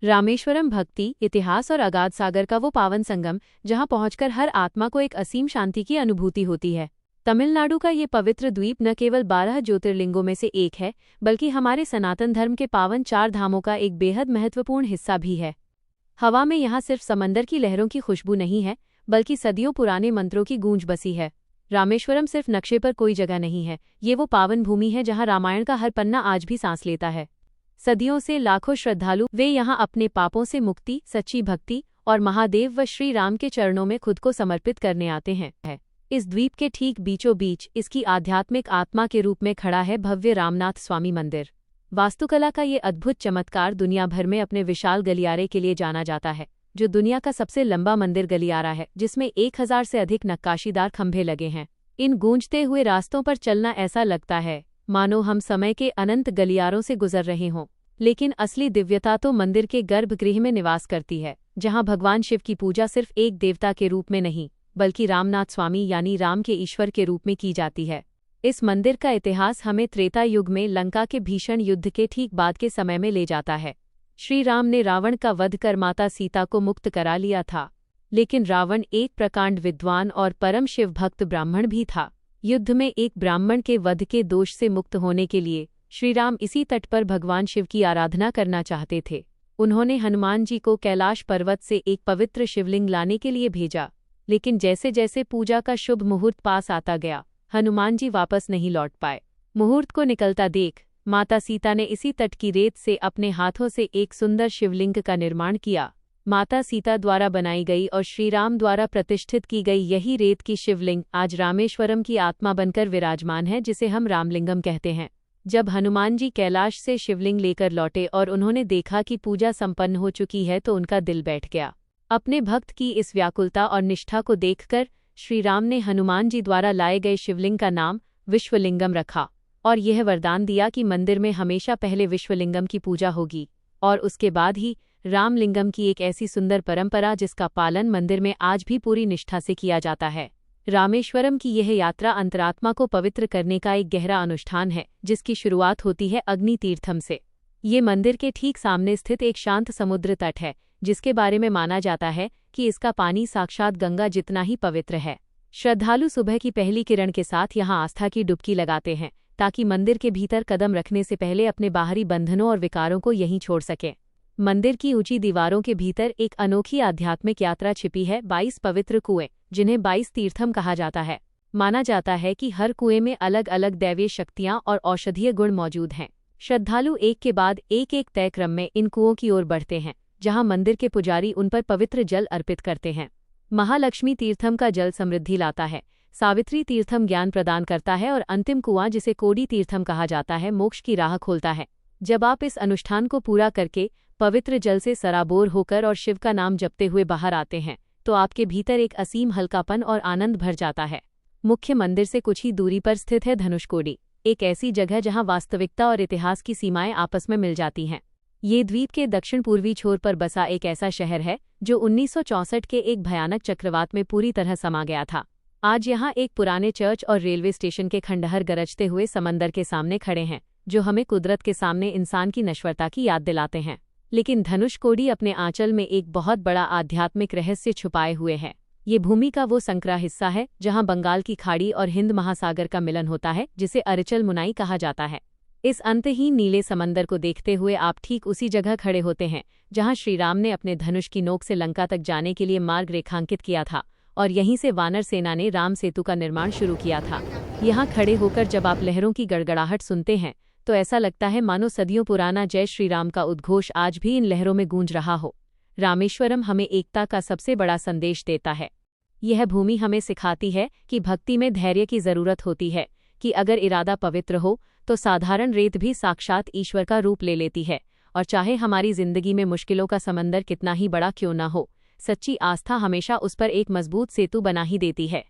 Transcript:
रामेश्वरम भक्ति, इतिहास और अगाध सागर का वो पावन संगम जहां पहुंचकर हर आत्मा को एक असीम शांति की अनुभूति होती है। तमिलनाडु का ये पवित्र द्वीप न केवल 12 ज्योतिर्लिंगों में से एक है, बल्कि हमारे सनातन धर्म के पावन 4 धामों का एक बेहद महत्वपूर्ण हिस्सा भी है। हवा में यहाँ सिर्फ समंदर की लहरों की खुशबू नहीं है, बल्कि सदियों पुराने मंत्रों की गूंज बसी है। रामेश्वरम सिर्फ नक्शे पर कोई जगह नहीं है, ये वो पावन भूमि है जहाँ रामायण का हर पन्ना आज भी सांस लेता है। सदियों से लाखों श्रद्धालु वे यहाँ अपने पापों से मुक्ति, सच्ची भक्ति और महादेव व श्री राम के चरणों में खुद को समर्पित करने आते हैं। इस द्वीप के ठीक बीचों बीच इसकी आध्यात्मिक आत्मा के रूप में खड़ा है भव्य रामनाथ स्वामी मंदिर। वास्तुकला का ये अद्भुत चमत्कार दुनिया भर में अपने विशाल गलियारे के लिए जाना जाता है, जो दुनिया का सबसे लंबा मंदिर गलियारा है, जिसमें 1000 से अधिक नक्काशीदार खंभे लगे हैं। इन गूंजते हुए रास्तों पर चलना ऐसा लगता है मानो हम समय के अनंत गलियारों से गुजर रहे हों। लेकिन असली दिव्यता तो मंदिर के गर्भगृह में निवास करती है, जहां भगवान शिव की पूजा सिर्फ एक देवता के रूप में नहीं, बल्कि रामनाथ स्वामी यानी राम के ईश्वर के रूप में की जाती है। इस मंदिर का इतिहास हमें त्रेता युग में लंका के भीषण युद्ध के ठीक बाद के समय में ले जाता है। श्री राम ने रावण का वध कर माता सीता को मुक्त करा लिया था, लेकिन रावण एक प्रकांड विद्वान और परम शिव भक्त ब्राह्मण भी था। युद्ध में एक ब्राह्मण के वध के दोष से मुक्त होने के लिए श्रीराम इसी तट पर भगवान शिव की आराधना करना चाहते थे। उन्होंने हनुमान जी को कैलाश पर्वत से एक पवित्र शिवलिंग लाने के लिए भेजा, लेकिन जैसे जैसे पूजा का शुभ मुहूर्त पास आता गया, हनुमान जी वापस नहीं लौट पाए। मुहूर्त को निकलता देख माता सीता ने इसी तट की रेत से अपने हाथों से एक सुंदर शिवलिंग का निर्माण किया। माता सीता द्वारा बनाई गई और श्रीराम द्वारा प्रतिष्ठित की गई यही रेत की शिवलिंग आज रामेश्वरम की आत्मा बनकर विराजमान है, जिसे हम रामलिंगम कहते हैं। जब हनुमान जी कैलाश से शिवलिंग लेकर लौटे और उन्होंने देखा कि पूजा संपन्न हो चुकी है, तो उनका दिल बैठ गया। अपने भक्त की इस व्याकुलता और निष्ठा को देखकर श्रीराम ने हनुमान जी द्वारा लाए गए शिवलिंग का नाम विश्वलिंगम रखा और यह वरदान दिया कि मंदिर में हमेशा पहले विश्वलिंगम की पूजा होगी और उसके बाद ही रामलिंगम की एक ऐसी सुंदर परंपरा जिसका पालन मंदिर में आज भी पूरी निष्ठा से किया जाता है। रामेश्वरम की यह यात्रा अंतरात्मा को पवित्र करने का एक गहरा अनुष्ठान है, जिसकी शुरुआत होती है अग्नि तीर्थम से। ये मंदिर के ठीक सामने स्थित एक शांत समुद्र तट है, जिसके बारे में माना जाता है कि इसका पानी साक्षात गंगा जितना ही पवित्र है। श्रद्धालु सुबह की पहली किरण के साथ यहाँ आस्था की डुबकी लगाते हैं, ताकि मंदिर के भीतर कदम रखने से पहले अपने बाहरी बंधनों और विकारों को यहीं छोड़ सकें। मंदिर की ऊंची दीवारों के भीतर एक अनोखी आध्यात्मिक यात्रा छिपी है। 22 पवित्र कुएं, जिन्हें 22 तीर्थम कहा जाता है। माना जाता है कि हर कुएं में अलग अलग दैवीय शक्तियां और औषधीय गुण मौजूद हैं। श्रद्धालु एक के बाद एक तय क्रम में इन कुओं की ओर बढ़ते हैं, जहां मंदिर के पुजारी उन पर पवित्र जल अर्पित करते हैं। महालक्ष्मी तीर्थम का जल समृद्धि लाता है, सावित्री तीर्थम ज्ञान प्रदान करता है और अंतिम कुआं, जिसे कोडी तीर्थम कहा जाता है, मोक्ष की राह खोलता है। जब आप इस अनुष्ठान को पूरा करके पवित्र जल से सराबोर होकर और शिव का नाम जपते हुए बाहर आते हैं, तो आपके भीतर एक असीम हल्कापन और आनंद भर जाता है। मुख्य मंदिर से कुछ ही दूरी पर स्थित है धनुषकोडी, एक ऐसी जगह जहां वास्तविकता और इतिहास की सीमाएं आपस में मिल जाती हैं। ये द्वीप के दक्षिण पूर्वी छोर पर बसा एक ऐसा शहर है जो 1964 के एक भयानक चक्रवात में पूरी तरह समा गया था। आज यहाँ एक पुराने चर्च और रेलवे स्टेशन के खंडहर गरजते हुए समंदर के सामने खड़े हैं, जो हमें कुदरत के सामने इंसान की नश्वरता की याद दिलाते हैं। लेकिन धनुषकोडी अपने आंचल में एक बहुत बड़ा आध्यात्मिक रहस्य छुपाए हुए है। ये भूमि का वो संकरा हिस्सा है जहां बंगाल की खाड़ी और हिंद महासागर का मिलन होता है, जिसे अरिचल मुनाई कहा जाता है। इस अंतहीन नीले समंदर को देखते हुए आप ठीक उसी जगह खड़े होते हैं जहां श्रीराम ने अपने धनुष की नोक से लंका तक जाने के लिए मार्ग रेखांकित किया था, और यहीं से वानर सेना ने राम सेतु का निर्माण शुरू किया था। यहाँ खड़े होकर जब आप लहरों की गड़गड़ाहट सुनते हैं, तो ऐसा लगता है मानो सदियों पुराना जय श्री राम का उद्घोष आज भी इन लहरों में गूंज रहा हो। रामेश्वरम हमें एकता का सबसे बड़ा संदेश देता है। यह भूमि हमें सिखाती है कि भक्ति में धैर्य की जरूरत होती है, कि अगर इरादा पवित्र हो तो साधारण रेत भी साक्षात ईश्वर का रूप ले लेती है। और चाहे हमारी जिंदगी में मुश्किलों का समंदर कितना ही बड़ा क्यों न हो, सच्ची आस्था हमेशा उस पर एक मजबूत सेतु बना ही देती है।